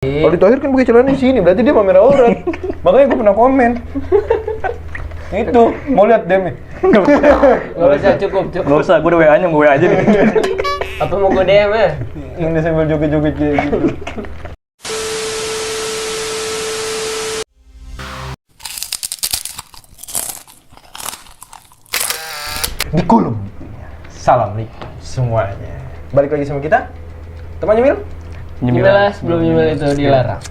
Kalau Thohir kan pakai celana di sini, berarti dia pamer aurat. Makanya gue pernah komen. Itu, mau lihat DM-nya? Nggak usah, cukup. Nggak usah, gue udah WA-nya, gue WA aja nih. Apa mau gue DM ya? Ini sambil joget-joget kayak gitu. Di kulum. Salam nih semuanya. Balik lagi sama kita. Teman Nyemil? Nyemil sebelum nyemil itu dilarang.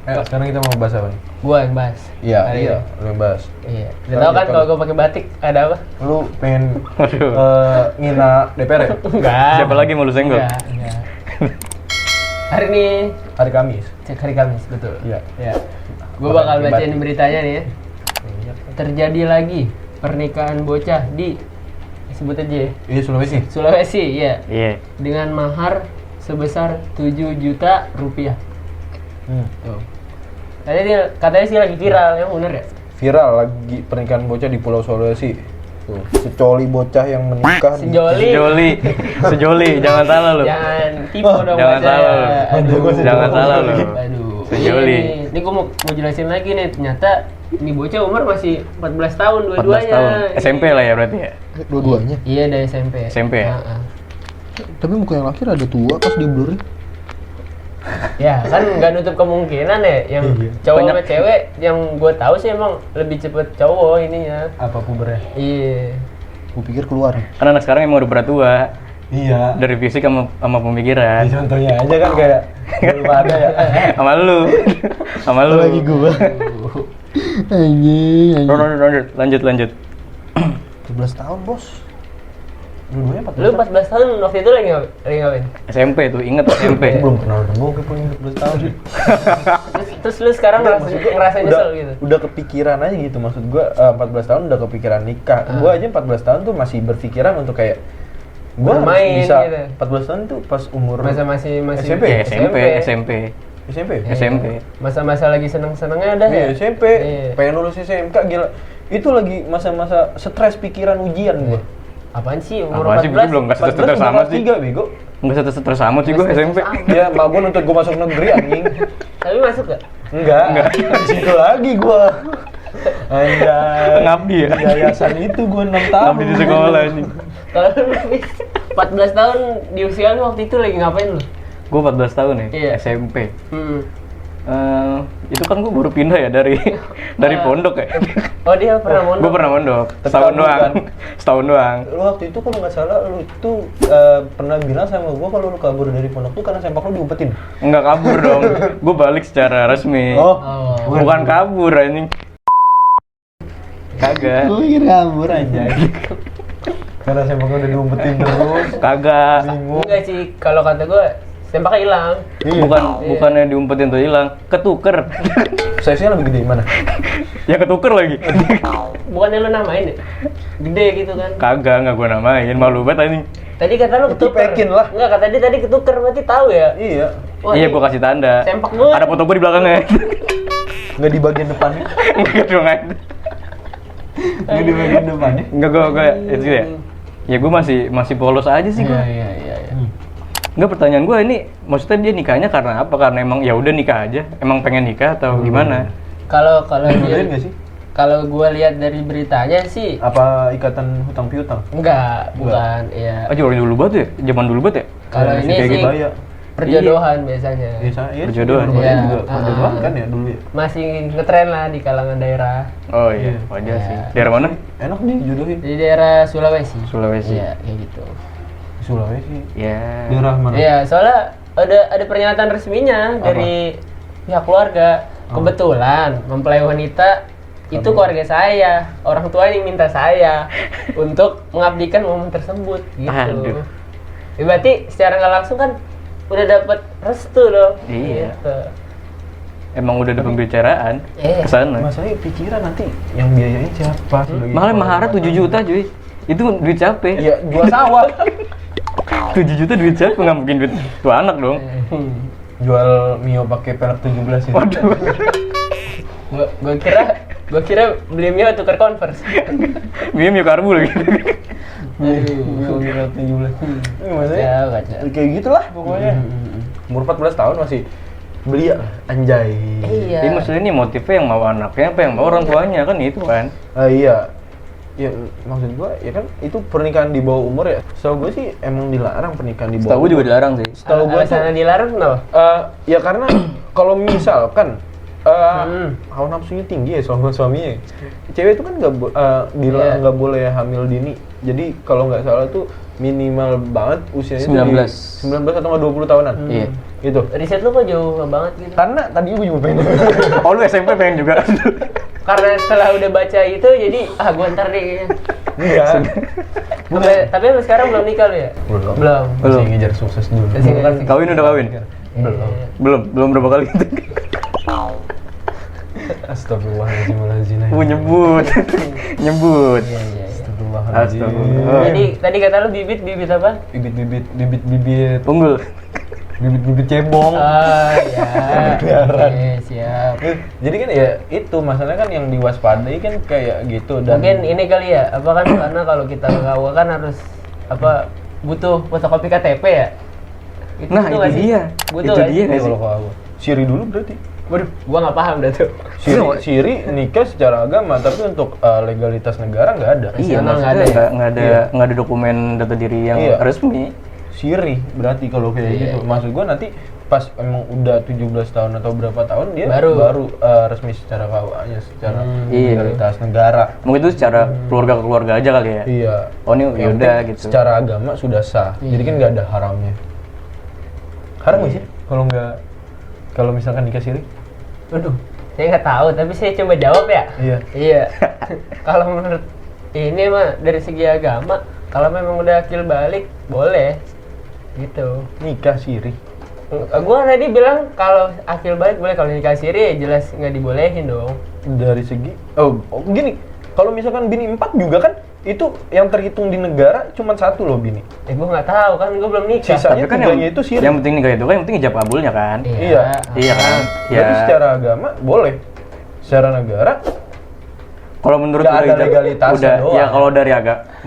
Sekarang kita mau bahas apa nih? Gua yang bahas. Iya, Hari iya, ini. lu yang bahas. Iya. Udah tau kan kalau gua pakai batik ada apa? Lu pengen Waduh. ngina DPR ya? Enggak. Siapa lagi mau lu senggol? Enggak. Hari ini Hari Kamis. cek hari Kamis, betul. Iya. Ya. Gua bakal Pakai bacain batik. beritanya nih ya. Terjadi lagi pernikahan bocah di sebut aja ya. Iya, Sulawesi. Sulawesi, ya. Iya. Dengan mahar sebesar 7 juta rupiah. Tuh. Katanya sih lagi viral, yang bener ya? Viral lagi pernikahan bocah di Pulau Sulawesi. Tuh, secoli bocah yang menikah di Sejoli, jangan salah lu. Jangan tipu dong Jangan baca. salah lu. Aduh. Jangan salah lu. Aduh. Sejoli. Ini gua mau jelasin lagi nih, ternyata ini bocah umur masih 14 tahun 14 dua-duanya. tahun. SMP lah ya berarti ya? dua-duanya. Iya, dari SMP. SMP ya? Heeh. Tapi muka yang laki ada tua pas di blur. Ya, kan nggak nutup kemungkinan ya yang Iya. cowok Banyak. sama cewek yang gua tahu sih emang lebih cepet cowok ininya. Apa pubernya? Iya. Gue pikir keluar. Kan anak sekarang emang udah berat tua. Iya. Dari fisik sama pemikiran. Contohnya aja kan kayak belum ada ya. Sama lu. Sama lu. Lagi gua. Anjing. Lanjut. 17 tahun, Bos. Dua-duanya 14. Lu 14 tahun waktu itu lagi ngapain? SMP tuh, inget SMP. Belum kenal dengan gue punya 14 tahun sih. Terus lu sekarang ngerasa nyesel gitu? Udah kepikiran aja gitu, maksud gua 14 tahun udah kepikiran nikah. Gua aja 14 tahun tuh masih berpikiran untuk kayak gua harus Bermain bisa gitu. 14 tahun tuh pas umur Masih SMP? Ya, SMP. SMP. SMP. Masa-masa lagi seneng-senengnya udah Iya, ya? SMP. Iya. Pengen lulus SMK gila. Itu lagi masa-masa stres pikiran ujian gua. Apaan sih umur Apaan sih, 14? belum nggak 14 stres sama udah sih. 3 bego. Enggak stres sama sih gue SMP. Ya, mak gua nuntut gua masuk negeri anjing. Tapi masuk gak? Enggak. Di situ lagi gua. Anjay. Ngabdi ya? Di yayasan itu gua 6 tahun. Tapi di sekolah ini. Kalau lu 14 tahun di usia lu waktu itu lagi ngapain lu? Gue 14 tahun ya, Iya. SMP. Hmm. Itu kan gue baru pindah ya dari pondok ya. Oh, dia pernah mondok? Gue pernah mondok, Tapi setahun kamu doang. kan? Setahun doang. Lu waktu itu kalau nggak salah lu tuh pernah bilang sama gua kalau lu kabur dari pondok tuh karena sempak lu diumpetin. Enggak kabur dong. Gue balik secara resmi. Oh. Bukan kabur anjing. Kagak. Lu kira kabur aja. Karena sempak lu udah diumpetin terus. Kagak. Bingung. Enggak sih, kalau kata gua sempaknya hilang. Iya. Bukannya diumpetin tuh hilang, ketuker. Size-nya lebih gede mana? Ya ketuker lagi. Bukannya lu namain ya? Gede gitu kan. Kagak, enggak gue namain. Malu banget anjing. Tadi kata lu ketuker. Dipekin lah. Enggak, kata dia tadi ketuker, berarti tahu ya? Iya. Wah, Iya, ini gue kasih tanda. sempak gua. Ada foto gue di belakangnya. Nggak di bagian depannya. Enggak dong. Nggak di bagian depannya. Enggak gue itu ya. Ya gue masih polos aja sih gue. Iya. Enggak, pertanyaan gue ini maksudnya dia nikahnya karena apa? Karena emang ya udah nikah aja. Emang pengen nikah atau gimana? Kalau Dibolehin nggak dia sih? kalau gua lihat dari beritanya sih Apa ikatan hutang piutang? enggak, bukan. Iya. Ah, orang dulu banget ya? Zaman dulu banget ya? Kalau Masih ini kayak sih gitu aja. perjodohan biasanya. Iya, iya. Perjodohan. Iya. Iya. Juga perjodohan kan ya dulu ya. Masih ngetren lah di kalangan daerah. Oh iya, Iya. wajar Iya. sih. Daerah mana? Enak nih jodohin. Di daerah Sulawesi. Sulawesi. Iya, kayak gitu. Sulawesi. Ya. Daerah mana? Iya, soalnya ada pernyataan resminya dari pihak keluarga. Kebetulan mempelai wanita itu keluarga saya, orang tua yang minta saya untuk mengabdikan momen tersebut gitu. Aduh. Ya, berarti secara nggak langsung kan udah dapat restu dong. Iya. Gitu. Emang udah ada pembicaraan Iya. ke sana. Masalahnya pikiran nanti yang biayain siapa? sebagai Malah kepala mahar rumah 7 juta cuy. Itu duit capek. Iya, jual sawah. 7 juta duit capek, nggak mungkin duit tuh anak dong. Jual Mio pakai perak 17 ya. Waduh. Gua kira beli Mio tukar Converse. Mio karbu lagi. Mio perak 17. Ini maksudnya Kacau. kayak gitulah pokoknya. umur 14 tahun masih belia anjay. Iya. Jadi maksudnya ini motifnya yang mau anaknya apa yang mau orang tuanya kan itu kan. Iya. Ya maksud gua ya kan itu pernikahan di bawah umur ya. Setahu gua sih emang dilarang pernikahan di bawah. Setahu gue juga dilarang sih. Setahu gua tuh Alasannya dilarang kenapa? ya karena kalau misalkan hawa nafsunya tinggi ya sama suaminya. Cewek itu kan nggak boleh hamil dini. Jadi kalau nggak salah tuh minimal banget usianya 19. 19 atau nggak 20 tahunan. Iya. Gitu. Riset lu kok jauh banget gitu? Karena tadi gue juga pengen. Oh lu SMP pengen juga. Karena setelah udah baca itu jadi gua ntar deh kayaknya. Enggak. Tapi sampai sekarang belum nikah lu ya? Belum. Belum. Masih ngejar sukses dulu. Masih ngejar- Kawin udah kawin? Belum berapa kali gitu. Astagfirullahaladzim. Nyebut. Nyebut. Iya. Astagfirullahaladzim. Astagfirullah. Jadi tadi kata lu bibit apa? Bibit Unggul. bibit cebong. Ya. Oke, siap. Jadi kan ya itu masalahnya kan yang diwaspadai kan kayak gitu dan Mungkin ini kali ya, apa kan karena kalau kita KUA kan harus apa butuh fotokopi KTP ya? Nah, nggak itu sih? dia. Butuh Itu nggak dia sih? nggak sih? kalau aku Siri dulu berarti. Waduh, gua nggak paham dah tuh. Siri nikah secara agama tapi untuk legalitas negara nggak ada. Iya, Nasional maksudnya nggak ada ya? nggak ada dokumen data diri yang Iya. resmi. Siri berarti kalau kayak Iya, gitu. iya. Maksud gua nanti pas emang udah 17 tahun atau berapa tahun dia Baru. resmi secara KUA-nya secara Iya. legalitas negara. Mungkin itu secara keluarga ke keluarga aja kali ya. Iya. Oh ini Yang yaudah penting gitu. Secara agama sudah sah. Jadi kan nggak ada haramnya. Haram nggak sih kalau misalkan nikah siri? Waduh, saya nggak tahu, tapi saya coba jawab ya. Iya. Iya. Kalau menurut ini mah dari segi agama, kalau memang udah akil balik boleh, gitu. Nikah siri. Gua tadi bilang kalau akil balik boleh, kalau nikah siri ya jelas nggak dibolehin dong. Dari segi gini, kalau misalkan bini 4 juga kan itu yang terhitung di negara cuma 1 loh bini. Gua nggak tahu kan, gua belum nikah. Sisanya Tapi kan tiganya itu siri. yang penting nikah itu kan yang penting ijab kabulnya kan. Iya. Iya kan? Berarti Ya. secara agama boleh. Secara negara Kalau menurut nggak gue ada ijab- legalitasnya udah doang. ya kalau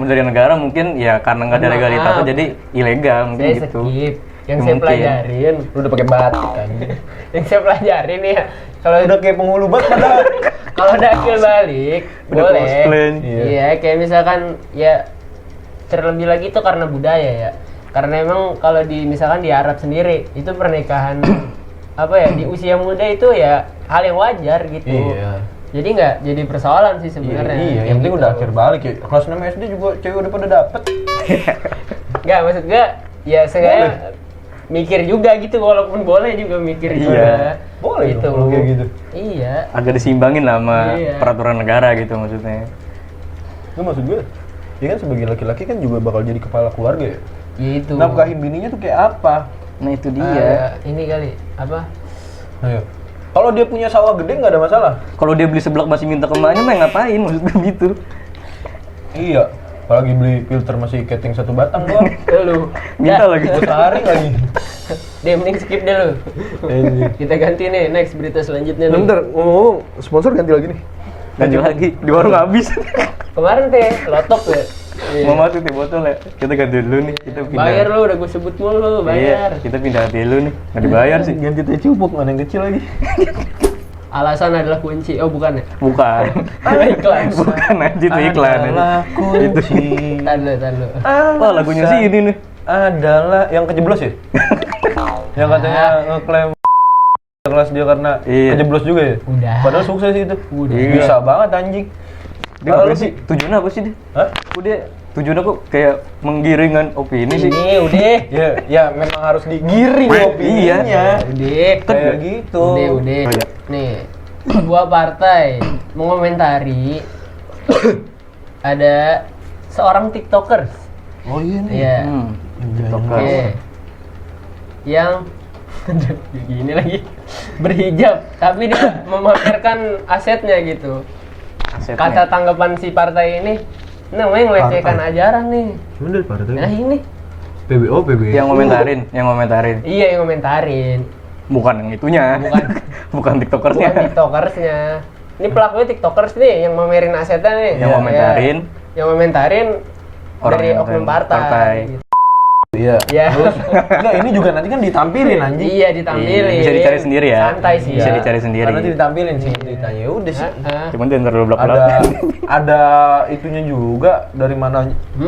dari negara mungkin ya karena nggak ada Maaf. legalitasnya jadi ilegal mungkin Saya gitu. skip. Yang Ya, saya mungkin. pelajarin, lu udah pakai batik kan. yang saya pelajarin nih ya, kalau Udah kayak penghulu bat padahal. kalau ada akil balik Udah boleh. cosplay. Iya. Iya, kayak misalkan ya terlebih lagi itu karena budaya ya. Karena emang kalau misalkan di Arab sendiri itu pernikahan apa ya di usia muda itu ya hal yang wajar gitu. Iya. Jadi nggak jadi persoalan sih sebenarnya. Iya, Kayak yang penting gitu. udah akhir balik ya. Kelas 6 SD juga cewek udah pada dapet. Nggak, maksud gue ya saya mikir juga gitu, walaupun boleh juga mikir Iya. juga. Boleh gitu. dong kalau kayak gitu. Iya. Agak disimbangin lah sama Iya. peraturan negara gitu maksudnya. Itu maksud gue, dia kan sebagai laki-laki kan juga bakal jadi kepala keluarga ya. Gitu. Nafkahin bininya tuh kayak apa? Nah itu Iya. dia. Ini kali apa? Ayo. Kalau dia punya sawah gede nggak ada masalah. Kalau dia beli seblak masih minta ke emaknya mah ngapain maksud gue gitu. Iya. Apalagi beli filter masih keting 1 batang doang. Lu. Minta Dah. lagi. Buat sehari lagi. Deh, mending skip deh lu. Kita ganti nih, next berita selanjutnya nih. Bentar, ngomong sponsor ganti lagi nih. Ganti lagi di warung habis. Kemarin teh lotok ya. Iya. Mau masuk teh botol ya. Kita ganti dulu nih. Kita pindah. Bayar lu, udah gue sebut mulu, bayar. Iya, kita pindah dulu nih. Nggak dibayar sih. Ganti teh cupuk, mana yang kecil lagi. Alasan adalah kunci. Oh, bukan ya? Bukan. Iklan. Bukan aja itu iklan. Adalah Itu. kunci. Tadu. Wah lagunya sih ini nih. Adalah yang kejeblos ya? Yang katanya ngeklaim kelas dia karena Iya. kejeblos juga ya? Udah. Padahal sukses itu. Udah. Bisa banget anjing. Dia Kalau apa lu sih? Tujuannya apa sih dia? Hah? Kok dia tujuannya kok kayak menggiringan opini sih? Ini udah. Ya memang harus digiring opininya. Iya. Udah. Kayak gitu. Udah. Oh, iya. Nih, sebuah partai mengomentari ada seorang tiktokers. Oh iya nih. Iya. TikToker. Oke. Yang gini lagi berhijab, tapi dia memamerkan asetnya gitu. Asetnya. Kata tanggapan si partai ini, namanya ngelecehkan Partai. ajaran nih. Cuman dari partai. Nah ini, PBO. Yang ngomentarin. iya yang komentarin, Bukan yang itunya. Bukan. Bukan tiktokersnya. bukan tiktokersnya. Ini pelakunya tiktokers nih, yang mamerin asetnya nih. Yang Iya. komentarin. Yang komentarin Orang dari yang oknum partai. partai. Gitu. Iya. Iya. Terus, enggak, ini juga nanti kan ditampilin anjing. Iya, ditampilin. Bisa dicari sendiri ya. Santai sih. Bisa ya. dicari sendiri. Karena nanti ditampilin sih ceritanya. Ya udah sih. Cuman jangan terlalu Ada belak-belakan. ada itunya juga dari mana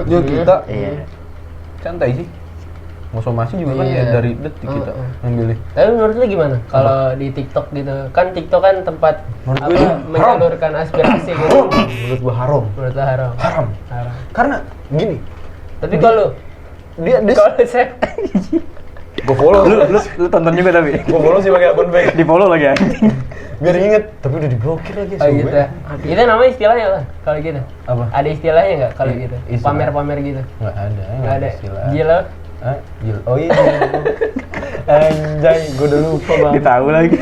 ya kita. Iya. Santai sih. Mau somasi juga kan Iya. ya dari detik kita ngambilnya. Tapi menurut lu gimana? Kalau di TikTok gitu, kan TikTok kan tempat Menurut gue itu menyalurkan aspirasi gitu. Menurut gua haram. Menurut lu haram. Haram. Haram. Karena gini, Tapi kalau dia kalau saya gua follow. Lu tonton juga tapi. Gua follow sih pakai akun fake. Di follow lagi anjing. Biar inget, tapi udah diblokir lagi oh gitu. Itu namanya istilahnya apa? Kalau gitu. Apa? Ada istilahnya nggak kalau gitu? Istilah. Pamer-pamer gitu. Enggak ada, Nggak ada. istilah. Gila. Hah? Gila. Oh iya. Anjay, gua udah lupa banget. Ditahu lagi.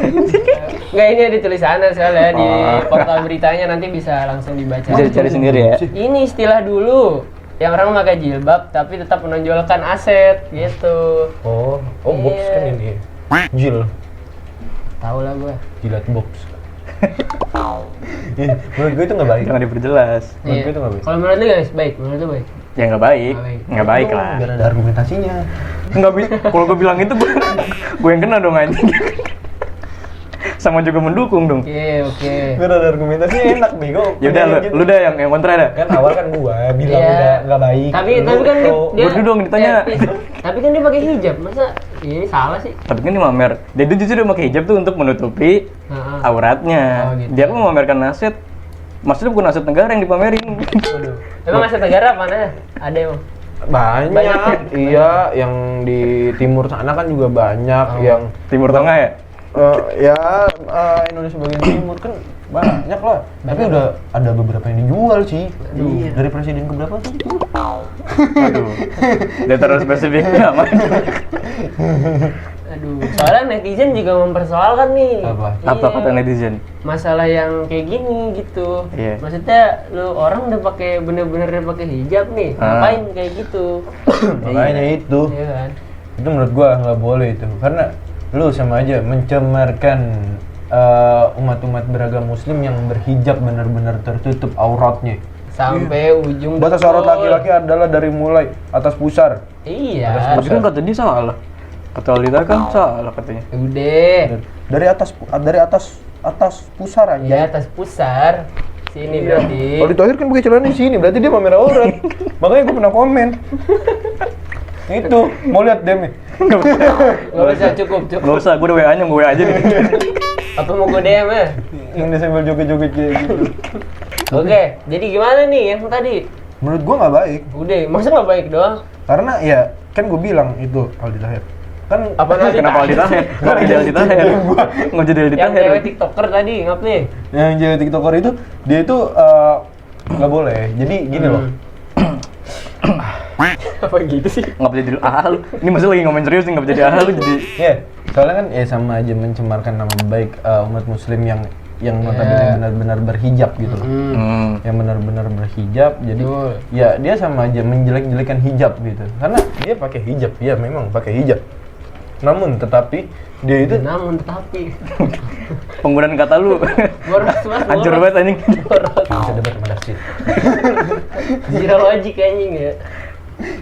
Nggak, ini ada tulisannya soalnya di Oh. portal beritanya, nanti bisa langsung dibaca. Bisa dicari sendiri ya. Ini istilah dulu yang orang pakai jilbab tapi tetap menonjolkan aset gitu. Oh, box Iya. kan ini. Jil, Tahu lah gua. jilat box. Ih, menurut gue itu nggak baik. Jangan diperjelas. Menurut gue itu nggak baik. Kalau menurut lu guys, baik. Menurut lu baik. Ya nggak baik. Nggak baik. Nggak baik lah. Biar ada argumentasinya. Nggak bisa. Kalau gue bilang itu gue yang kena dong anjing. Sama juga mendukung dong. Oke. Biar ada argumentasinya enak bego. Ya udah lu dah yang kontra dah. Kan awal kan gua bilang Iya. udah nggak baik. Tapi Lu kan pro. Gua dulu dong ditanya. Tapi kan dia pakai hijab. Masa ini salah sih? Tapi kan dia mamer. Dia itu justru pakai hijab tuh untuk menutupi Heeh. auratnya. Oh, gitu. Dia kan memamerkan aset. Maksudnya bukan aset negara yang dipamerin. Waduh. Emang aset negara mana? Ada emang. Banyak. Banyak. Iya, yang di timur sana kan juga banyak yang Timur Tengah ya? Indonesia bagian timur kan banyak lah. Tapi udah ada beberapa yang dijual sih. Iya. Dari presiden ke berapa tuh? Aduh. Dia terus spesifiknya aman. Aduh, soalnya netizen juga mempersoalkan nih. Apa? Apa Iya. kata netizen? Masalah yang kayak gini gitu. Iya. Maksudnya lu orang udah pakai bener-bener udah pakai hijab nih, ngapain kayak gitu? Makanya itu. Iya kan? Itu menurut gua nggak boleh itu. Karena lu sama aja mencemarkan umat-umat beragam muslim yang berhijab benar-benar tertutup auratnya. Sampai ujung Batas betul. aurat laki-laki adalah dari mulai atas pusar. Iya. Tapi kan kata dia salah. Kata Alita kan salah katanya. Udah. Dari atas pusar aja. Ya atas pusar. Sini berarti. Kalau Thohir kan pakai celana di sini, berarti dia pamer aurat. Makanya gue pernah komen. Itu, mau lihat demi. Nggak usah cukup. Gak usah, gue udah WA-nya, gue WA aja nih. Apa mau gue DM ya? Yang dia sambil joget-joget kayak gitu. Oke, jadi gimana nih yang tadi? Menurut gue nggak baik, Udah, masa nggak baik doang? karena ya kan gue bilang itu Aldi Tahir. Kan Apa tadi? Kenapa Aldi Tahir? Nggak jadi Aldi Tahir. Nggak jadi Aldi Yang Tahir. cewek tiktoker tadi, ngapain? yang jadi tiktoker itu dia itu nggak boleh. Jadi gini loh. Apa gitu sih? Nggak bisa jadi lu. Ini masih lagi ngomongin serius nih, nggak bisa jadi lu jadi. Iya, soalnya kan ya sama aja mencemarkan nama baik umat muslim yang notabene benar-benar berhijab gitu loh. Yang benar-benar berhijab, jadi Betul. ya dia sama aja menjelek-jelekan hijab gitu. Karena dia pakai hijab, ya memang pakai hijab. Namun tetapi dia itu Namun tetapi Penggunaan kata lu boros mas, hancur banget anjing. boros. bisa debat sama Dasid. Zero logic anjing ya.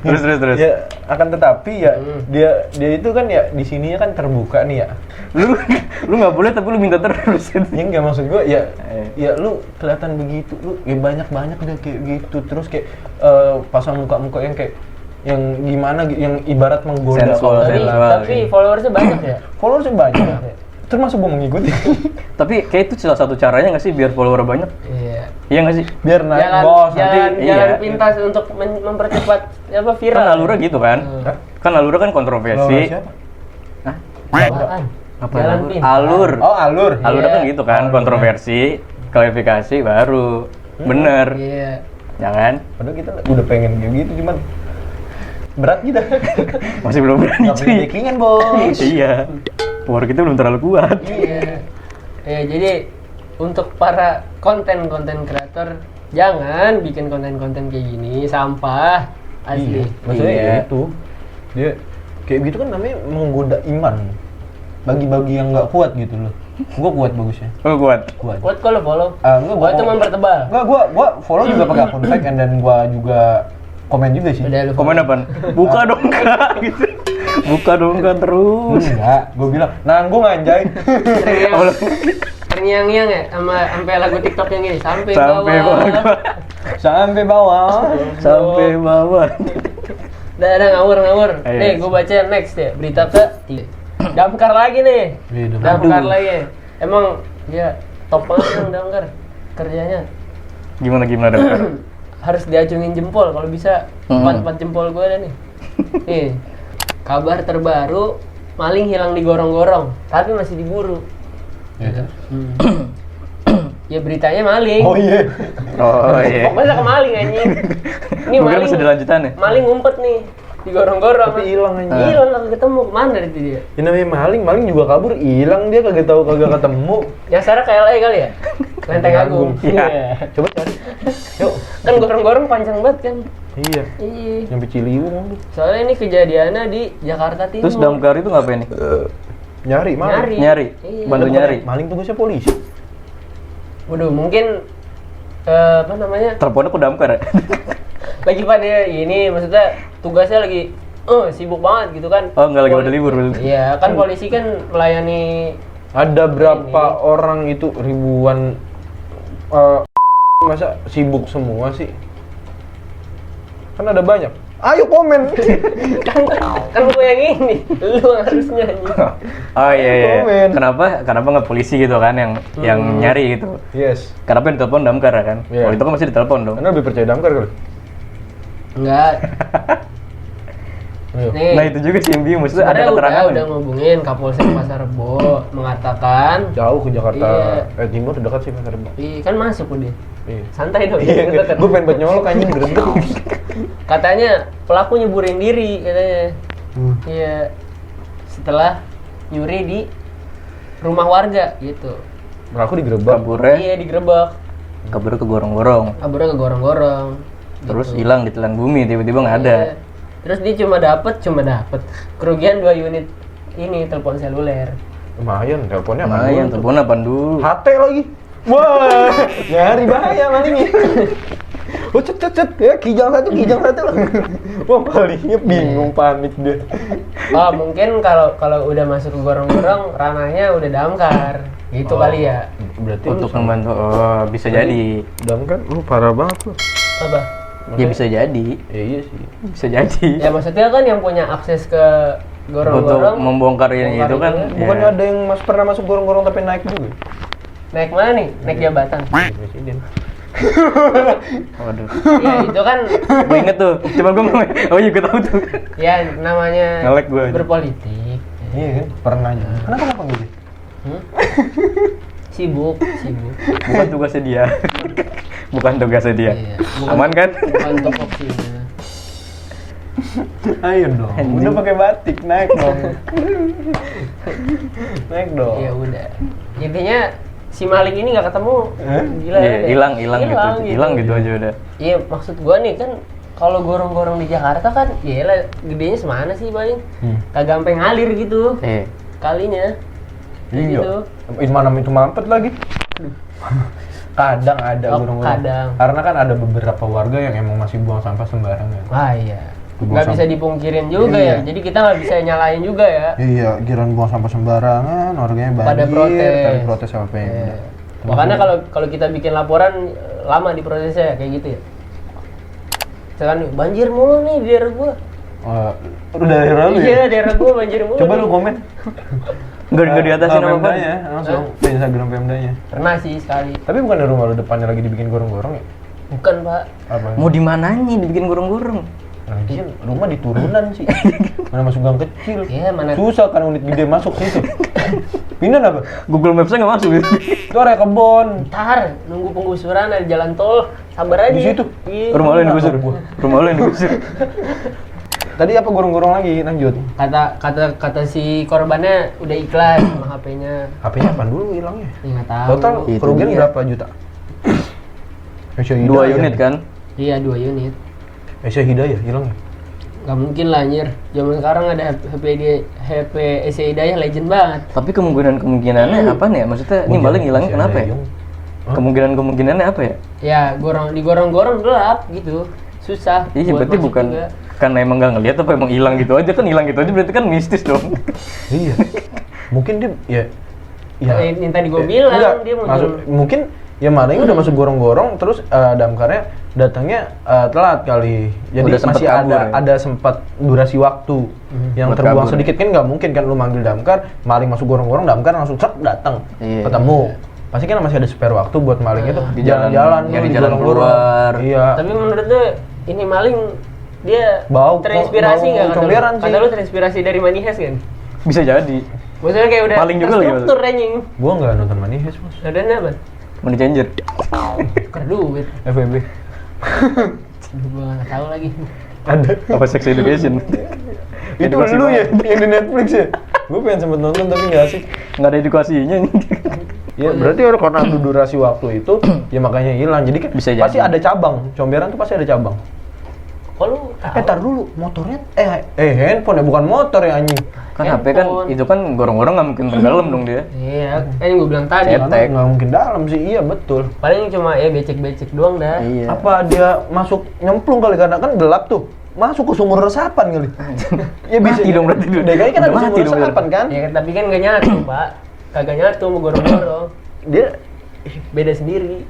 Terus. Ya akan tetapi ya dia itu kan ya di sininya kan terbuka nih ya. Lu nggak boleh tapi lu minta terus. Ya enggak, maksud gua ya ya lu kelihatan begitu, lu ya banyak udah kayak gitu, terus kayak pasang muka-muka yang kayak yang gimana yang ibarat menggoda. Sensual, Tapi followersnya banyak ya. Followersnya banyak, termasuk gua mengikuti. Tapi kayak itu salah satu caranya nggak sih biar follower banyak? Iya. Iya nggak sih? Biar naik Jalan, bos jalan, nanti. jalan iya. pintas untuk mempercepat apa viral. Kan alurnya gitu kan? Hah? Kan alurnya kan kontroversi. Siapa? Hah? Apaan? Apa Jalan alur? pintas. Alur. Oh, alur. Alurnya kan Iya. gitu kan, kontroversi, klarifikasi baru. Bener. Iya. Jangan. Padahal kita udah pengen kayak gitu, cuman berat kita. Masih belum berani Nggak punya cuy. backingan, bos. Iya. Power kita belum terlalu kuat. Iya. Ya, jadi untuk para konten-konten kreator jangan bikin konten-konten kayak gini sampah asli. Maksudnya Iya. ya itu. Dia kayak gitu kan namanya menggoda iman. Bagi-bagi yang nggak kuat gitu loh. Gua kuat bagusnya. Oh kuat. Kuat. Buat kalau follow. Enggak, Oh, itu mempertebal. Enggak, gua follow juga pakai akun fake, and then gua juga komen juga sih. Udah lu Komen apaan? Buka dong Kak gitu. Buka dong Kak terus. Enggak, gue bilang nanggung anjay. terngiang-ngiang ya sampai lagu TikTok yang gini sampai Sampai bawah. bawah. Sampai bawah. Sampai bawah. Udah ngawur. Ayo. Nih, gue baca next ya. Berita ke Damkar lagi nih. Iya, Damkar lagi. Emang dia top banget yang Damkar kerjanya. Gimana dong? Harus diacungin jempol kalau bisa. 4 jempol gue ada nih. Nih. Kabar terbaru, maling hilang di gorong-gorong, tapi masih diburu. Iya. Ya beritanya maling. Oh iya. Oh iya. Masa ke maling anjing? Ini Gua kira maling. masih dilanjutannya. Maling ngumpet nih di gorong-gorong. Tapi hilang anjing. Hilang nggak ketemu. Kemana itu dia? Ini namanya maling juga kabur, hilang dia kagak ketemu. Nyasarnya ke LA kali ya? Lenteng Agung. Iya. Coba cari. Yuk. Kan gorong-gorong panjang banget kan? Iya. Iya. Nyampe Ciliwung lu. Soalnya ini kejadiannya di Jakarta Timur. Terus damkar itu ngapain nih? Nyari maling. Nyari. Iya. Bantu nyari. Maling tugasnya polisi. Waduh, mungkin apa namanya? Teleponnya ke damkar ya? Lagi pada ini maksudnya tugasnya lagi sibuk banget gitu kan. Oh, nggak lagi pada libur berarti. Iya, kan polisi kan melayani. Ada berapa orang itu ribuan masa sibuk semua sih? Kan ada banyak. Ayo komen. kan gue yang ini, lu harusnya nyanyi. Oh iya. Komen. Kenapa nggak polisi gitu kan yang nyari gitu? Yes. Kenapa yang ditelepon damkar ya kan? Iya. Oh itu kan masih ditelepon dong. Karena lebih percaya damkar kali. Enggak. Ayo. Nih. Nah itu juga sih yang bingung, maksudnya ada Sebenarnya keterangan. udah ngubungin Kapolsek Pasar Rebo mengatakan Jauh ke Jakarta. Iya. Timur dekat sih Pasar Rebo. kan masuk udah. Iya. Santai dong. Iya, deket. gue pengen buat nyolok anjing gredek. Katanya pelaku nyeburin diri katanya. Iya. Setelah nyuri di rumah warga gitu. Aku digerebek. Kaburnya Iya digerebek. ke gorong-gorong. Kaburnya ke gorong-gorong. Terus Gitu. hilang ditelan bumi, tiba-tiba nggak ada. Iya. Terus dia cuma dapat kerugian 2 unit ini telepon seluler. Lumayan, teleponnya apaan Lumayan, dulu tuh? telepon apaan dulu? HT lagi. Wah, nyari bahaya malingnya. Oh cet ya kijang satu. Wah malingnya bingung panik dia. Oh mungkin kalau udah masuk ke gorong-gorong ranahnya udah damkar gitu kali ya. Berarti Untuk membantu, oh bisa jadi. damkar lu parah banget lu. Apa? Ya bisa jadi, Iya sih. bisa jadi. Ya maksudnya kan yang punya akses ke Untuk gorong-gorong membongkar ini itu kan. Bukannya ya. ada yang pernah masuk gorong-gorong tapi naik juga? naik mana nih? Naik jabatan. Presiden. Waduh. Ya itu kan Gue inget tuh, cuma gue mau. Oh iya gue tahu tuh. ya namanya Ngelek gua aja. berpolitik. Iya kan? Pernah aja. Kenapa gitu? Hmm? Sibuk. Bukan tugasnya dia. Bukan tugasnya dia. Iya. Aman kan? Bukan tupoksinya. Ayo dong. Anjing. Udah pakai batik, naik dong. Naik dong. Ya udah. Intinya si maling ini nggak ketemu. Gila Iya, deh. hilang gitu. Hilang gitu aja udah. Iya, maksud gua nih kan kalau gorong-gorong di Jakarta kan, ya gedenya semana sih paling? Kagak sampai ngalir gitu kalinya. Kayak Iya. gitu. Mana itu mampet lagi? Kadang ada Oh, gorong-gorong. kadang. Karena kan ada beberapa warga yang emang masih buang sampah sembarangan. Wah iya. Buang Nggak bisa sampah. dipungkirin juga Iya. ya. Jadi kita nggak bisa nyalain juga ya. Iya, giran buang sampah sembarangan, warganya banjir, Pada protes. tapi protes sama Pemda. Iya. Makanya kalau kita bikin laporan lama diprosesnya kayak gitu ya. Misalkan banjir mulu nih di daerah gua. Udah dari lalu ya? Iya, daerah gua banjir mulu. Coba nih. lu komen. Nggak di atas nama apa? Pemdanya, langsung ke Instagram Pemdanya. Pernah sih sekali. Tapi bukan di rumah lu depannya lagi dibikin gorong-gorong ya? Bukan, Pak. Apa? Mau di mananya dibikin gorong-gorong? Lagian rumah di turunan sih. Mana masuk gang kecil. Iya, mana Susah kan unit gede masuk situ. Pindah apa? Google Maps-nya nggak masuk gitu. Itu area kebon. ntar nunggu penggusuran dari jalan tol. Sabar aja. Di situ? Iya. Rumah lo yang digusur? Rumah lo yang digusur? Tadi apa gorong-gorong lagi? Lanjut. Kata si korbannya udah ikhlas sama HP-nya. HP-nya apa dulu hilangnya? Ya, nggak tahu. Total Itu kerugian dia. berapa juta? Asia 2 Hidayah. unit kan? Iya 2 unit. Asia Hidayah hilangnya. Gak mungkin lah anjir. Zaman sekarang ada HP SC Hidayah legend banget. Tapi kemungkinannya apa nih ya? Maksudnya ini paling hilangnya kenapa ya? Kemungkinannya apa ya? Ya di gorong-gorong gelap gitu. susah. Iya, buat berarti masuk bukan juga. karena emang nggak ngeliat apa emang hilang gitu aja kan, hilang gitu aja berarti kan mistis dong. Iya. Mungkin dia Yang tadi gue bilang enggak, dia mungkin ya malingnya udah masuk gorong-gorong terus damkarnya datangnya telat kali. Jadi Udah sempet masih kabur, ada sempat durasi waktu yang Buat terbuang kabur, sedikit kan nggak mungkin kan lu manggil damkar, maling masuk gorong-gorong, damkar langsung cek datang. Iya. Ketemu. Pasti kan masih ada spare waktu buat malingnya tuh Di jalan-jalan nyari di jalan gorong-gorong. keluar. Iya. Tapi menurut lu ini maling dia Bau, terinspirasi bau nggak kata lu? comberan sih. Kata lu terinspirasi dari Money Heist kan? Bisa jadi. Maksudnya kayak udah Maling juga lagi, terstruktur anjing. Gua nggak nonton Money Heist, Bos. Ada apa? Money changer. Tuker duit. FWB. Gua nggak tahu lagi. Ada. Apa sex education? Itu Edukasi lu ya banget. yang di Netflix ya? Gue pengen sempet nonton tapi nggak asik. Nggak ada edukasinya nih. Ya berarti orang karena ada durasi waktu itu ya makanya hilang. Jadi kan Bisa pasti jadi. ada cabang. Comberan tuh pasti ada cabang. Kok lu tahu? Tar dulu, motornya handphone ya bukan motor ya anjing. Kan HP kan Handphone. itu kan gorong-gorong nggak mungkin tenggelam dong dia. Iya, kan yang gue bilang tadi. Cetek. Karena nggak mungkin dalam sih, iya betul. Paling cuma ya becek-becek doang dah. Iya. Apa dia masuk nyemplung kali karena kan gelap tuh. Masuk ke sumur resapan kali. Ya bisa. Mati dong berarti dulu. Deh kayaknya kan Udah ada sumur mati dong resapan kan? Ya tapi kan nggak nyatu, Pak. Kagak nyatu mau gorong-gorong. Dia Beda sendiri.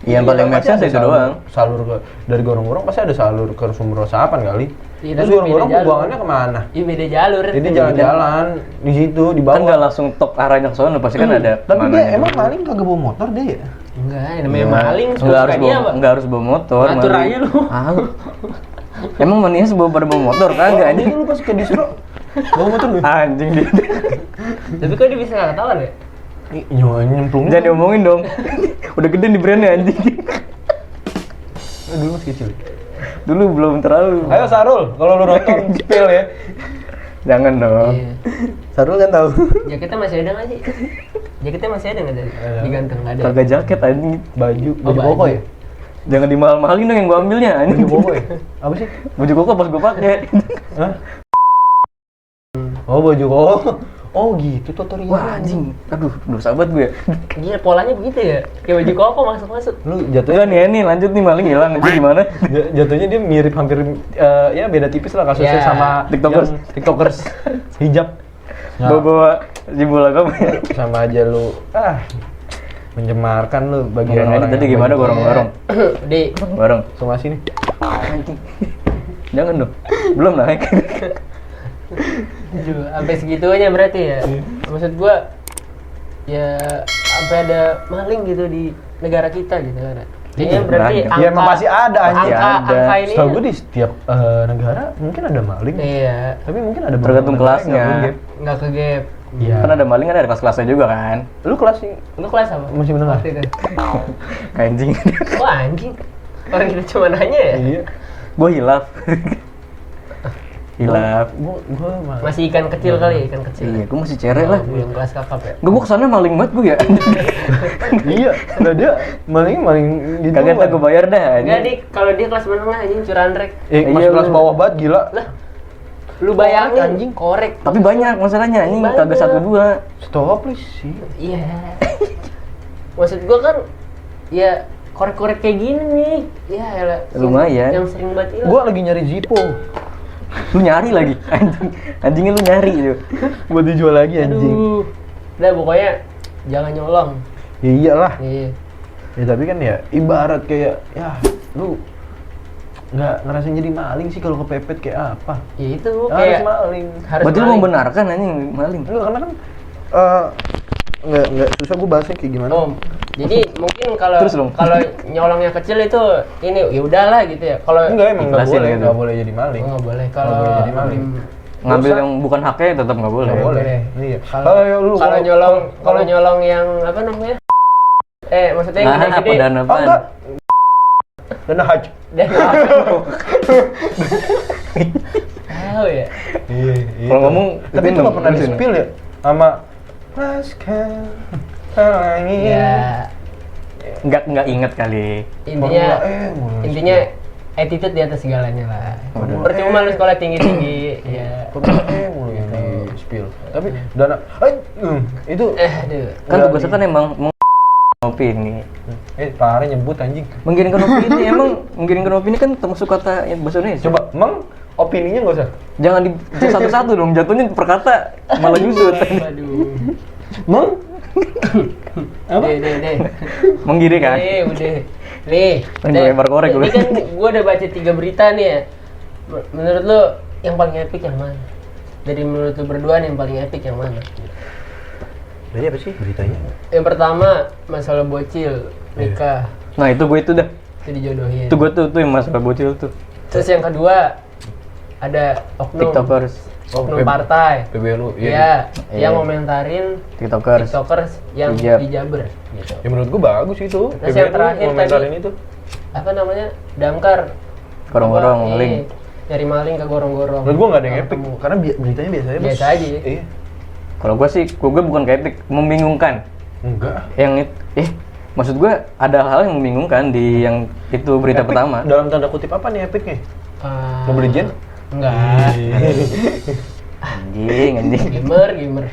Yang paling make sense itu doang. Salur ke dari gorong-gorong pasti ada salur ke sumur resapan kali. Iya, Terus tapi gorong-gorong beda jalur. buangannya kemana? Iya beda jalur. Jadi jalan-jalan di situ di Kan nggak bawah. langsung tok arahnya ke sana, pasti kan ada. Tapi dia mananya emang dulu. maling kagak bawa motor dia ya? Enggak, namanya maling. Nggak harus suka dia, bawa, Pak. nggak harus bawa motor. Ngatur maling. aja lu. Ah, lu. Emang manias bawa pada bawa motor kagak Oh, anjing? itu lu pas ke distro bawa motor lu? Anjing dia. Tapi kok dia bisa nggak ketahuan ya? Nyemplung. Jangan diomongin dong. Udah gede di brandnya anjing. Dulu masih kecil. Dulu belum terlalu. Ayo Sarul, kalau lu nonton spill ya. Jangan dong. Iya. Sarul kan tahu. Jaketnya masih ada nggak sih? Jaketnya masih ada nggak dari? Digantung nggak ada. Kagak jaket anjing. Baju Oh, koko baju. ya? Jangan dimahal-mahalin dong yang gua ambilnya anjing. Baju koko ya? Apa sih? Baju koko pas gua pakai. Hah? Oh baju koko. Oh gitu tutorial. Wah anjing. Aduh, dosa banget gue. Iya polanya begitu ya. Kayak baju koko masuk-masuk. Lu jatuhnya Enggak nih, lanjut nih maling hilang anjing gimana? jatuhnya dia mirip hampir ya beda tipis lah kasusnya Ya, sama TikTokers. yang TikTokers hijab. Nah, Bawa simbol agama. sama aja lu mencemarkan lu bagian Ngomong aja orang tadi yang gimana baik. gorong-gorong? Di Gorong. Sama sini. Anjing. Jangan dong. Belum naik. sampai segitunya berarti ya. Maksud gua ya sampai ada maling gitu di negara kita gitu kan. Kayaknya berarti Beragam. angka, Ya, emang pasti ada, anjing. angka ini. Setahu gue di setiap negara mungkin ada maling. Iya, Tapi mungkin ada Tergantung beberapa negara yang kelasnya. nggak gap. nggak ke gap. Iya. Kan ada maling kan ada kelas-kelasnya juga kan. Lu kelas yang Lu kelas apa? Masih menengah. Waktu itu. Anjing. Wah anjing. Orang kita cuma nanya ya. iya. Gua hilaf. Hilaf. Gua mah. Masih ikan kecil kali, ikan kecil. Iya, gua masih cere lah. Belum kelas kakap ya. Gua kesana maling banget gua ya. Iya, nah dia maling gitu. Kagak tak gua bayar dah. Enggak dik, kalau dia kelas menengah anjing curanrek. Masih Iya, kelas lu. bawah banget gila. Lah, lu bayangin Korek, anjing. korek. Tapi banyak masalahnya anjing, Banyak. kagak 1 2. Stop please sih. Iya. Maksud gua kan ya korek-korek kayak gini nih. Ya elah. Lumayan. Yang sering banget hilang. Gua lagi nyari Zippo. Lu nyari lagi anjing. Anjingnya lu nyari itu. Buat dijual lagi anjing. Aduh. Udah pokoknya jangan nyolong. Ya iyalah. Iya. Ya tapi kan ya ibarat kayak ya lu nggak ngerasain jadi maling sih kalau kepepet kayak apa? Ya itu Harus kayak maling. harus Berarti lu maling. membenarkan anjing maling. Enggak karena kan nggak susah gue bahasnya kayak gimana. Oh, jadi mungkin kalau Terus dong. kalau nyolongnya kecil itu ini ya udahlah gitu ya. Kalau Enggak emang nggak Ikhlasin boleh, gitu. nggak boleh jadi maling. nggak boleh. Nggak Kalau boleh jadi maling. Ngambil Dosa. yang bukan haknya tetap nggak boleh. Nggak boleh. boleh. Iya. Kalau lu kalau nyolong kalau nyolong yang apa namanya? Maksudnya yang Nah, apa gede-gede. dana Oh apaan? enggak. Dana haji. Dan tahu ya. Iya. Kalau ngomong, tapi itu itu nggak pernah di nulisin. spill ya sama Raskal Halangi. Ya Nggak inget kali. intinya mulai intinya attitude di atas segalanya lah. Waduh. Percuma lu sekolah tinggi-tinggi ya. mulai di spill. Tapi dana itu Aduh. Kan tugasnya kan emang mau opini. Parah nyebut anjing. Menggiringkan opini emang menggiringkan opini kan termasuk kata bahasa Indonesia. Coba, emang opininya nggak usah. Jangan di satu-satu dong, jatuhnya per kata malah nyusut. Aduh. Emang? Apa? Deh. Menggiring kan? Udah. Nih, Main lempar korek ini gue. kan gua udah baca 3 berita nih ya. Menurut lu yang paling epic yang mana? Dari menurut lu berdua nih yang paling epic yang mana? Jadi apa sih beritanya? Yang pertama masalah bocil nikah Nah itu gue itu dah. itu dijodohin. Itu gue tuh yang masalah bocil tuh. Terus yang kedua ada oknum TikTokers, oknum partai. PBNU. Iya, Iya. yang komentarin TikTokers. yang Hijab. dijaber gitu. Ya menurut gua bagus itu. Terus yang terakhir komentarin tadi- itu. Apa namanya? Damkar. Gorong-gorong, Apa, maling. Nyari maling ke gorong-gorong. Menurut gua nggak ada yang Nggak epic ketemu. karena beritanya biasa aja. Biasa Bos. aja ya? Iya. Kalau gue sih, gue bukan kayak epic, membingungkan. Enggak. Yang maksud gue ada hal yang membingungkan di yang itu berita Epic pertama. Dalam tanda kutip apa nih epicnya? Mau beli jen? Enggak. Anjing. Gamer.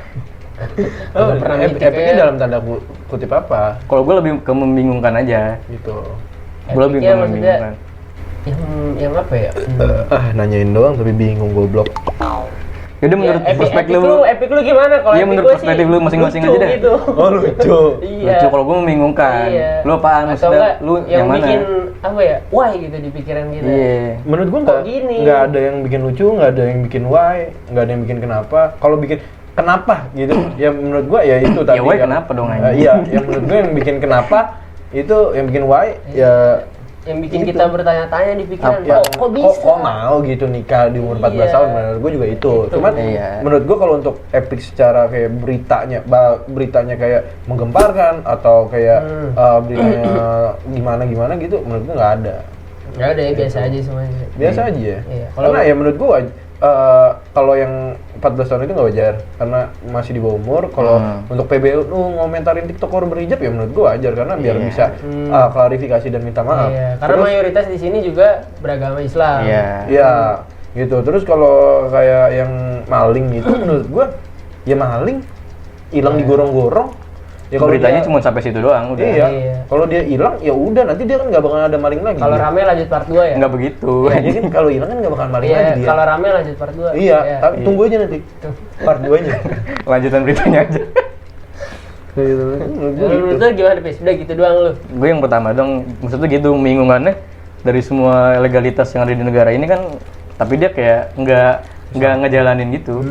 Oh, Udah pernah mythic epicnya ya? dalam tanda kutip apa? Kalau gue lebih ke membingungkan aja. Gitu. Gue lebih ke Epicnya maksudnya membingungkan. yang apa ya? Nanyain doang tapi bingung goblok. Yaudah menurut perspektif epic lu gimana kalau Iya, epic menurut gua sih perspektif lu masing-masing lucu aja deh. gitu. Oh lucu. Iya. lucu. Kalau gue membingungkan. Iya. Lu apaan Atau maksudnya? enggak Lu yang mana? bikin apa ya? Why gitu di pikiran kita. Iya. Menurut gua Kok gini? nggak ada yang bikin lucu, nggak ada yang bikin why, nggak ada yang bikin kenapa. Kalau bikin kenapa gitu, ya menurut gua ya itu tadi. why yang- kenapa dong, anjing? Iya, yang menurut gua yang bikin kenapa itu yang bikin why ya Yang bikin Gitu. kita bertanya-tanya di pikiran, ya, kok bisa? kok mau gitu nikah di umur 14 Iya. tahun menurut gue juga itu. Itu. Cuman Iya. menurut gue kalau untuk epic secara kayak beritanya kayak menggemparkan atau kayak beritanya gimana gitu menurut gue nggak ada. Ya udah ya biasa aja semuanya. Biasa aja ya. Iya. Karena ya menurut gue kalau yang 14 tahun itu nggak wajar karena masih di bawah umur. Kalau untuk PBNU ngomentarin TikToker berhijab ya menurut gue wajar karena biar Iya. bisa klarifikasi dan minta maaf. Iya, karena Terus- mayoritas di sini juga beragama Islam. Iya. Iya, gitu. Terus kalau kayak yang maling gitu, menurut gua ya maling, hilang digorong-gorong. Ya kalau Beritanya dia- cuma sampai situ doang udah. Iya. Iya. Kalau dia hilang ya udah nanti dia kan nggak bakal ada maling lagi. Kalau rame lanjut part 2 ya? Enggak begitu. Ya, jadi kan kalau hilang kan nggak bakal maling Iya, lagi dia. kalau rame lanjut part 2. Iya, tapi tunggu aja nanti part 2-nya. Lanjutan beritanya aja. Menurut gua Menurut gitu. lu gimana, Pis? Udah gitu doang lu. Gue yang pertama dong, maksudnya gitu membingungkannya dari semua legalitas yang ada di negara ini kan, tapi dia kayak nggak ngejalanin gitu.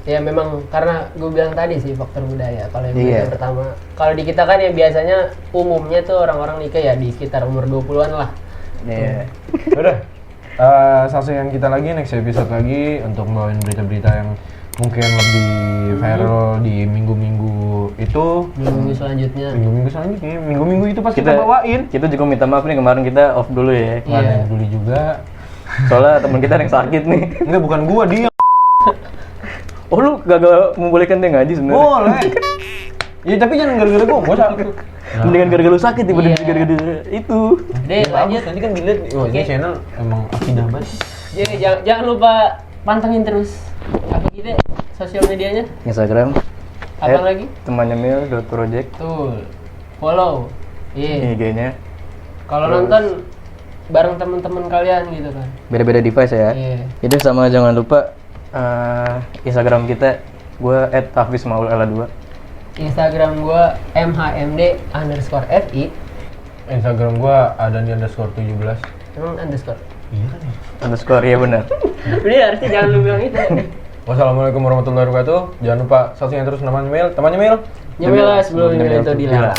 Ya memang karena gue bilang tadi sih faktor budaya. Kalau yang Iya. yang pertama, kalau di kita kan yang biasanya umumnya tuh orang-orang nikah ya di sekitar umur 20-an lah. Iya. Udah. Salsa yang kita lagi next episode lagi untuk bawain berita-berita yang mungkin lebih viral di minggu-minggu itu. Minggu selanjutnya. Minggu-minggu selanjutnya, minggu-minggu itu pasti kita bawain. Kita juga minta maaf nih kemarin kita off dulu ya. Nggak ada Iya. yang peduli juga. Soalnya teman kita ada yang sakit nih. Enggak, bukan gua, dia. Oh lu gagal membolehkan dia ngaji sebenarnya? Boleh. Ya tapi jangan gara-gara gua sakit. Mendingan gara-gara lu sakit dibanding Iya. gara-gara itu. Deh, lanjut. Nanti kan dilihat, oh ini Oke. channel emang akidah banget. Jadi jangan lupa pantengin terus apa kita sosial medianya. Instagram. Apa lagi? Temannya mil.project. Tuh. Follow. Iya. IG-nya. Kalau nonton bareng teman-teman kalian gitu kan. Beda-beda device ya. Iya. Itu sama jangan lupa Instagram kita, gua @hafizmaulala2. Instagram gua mhmd_fi. Instagram gua adani_17. Emang underscore. Iya kan ya. Underscore ya benar. Ini harusnya jangan lu bilang itu. Wassalamualaikum warahmatullahi wabarakatuh. Jangan lupa saksikan terus temannya Mil. Nyamela sebelum itu dilarang.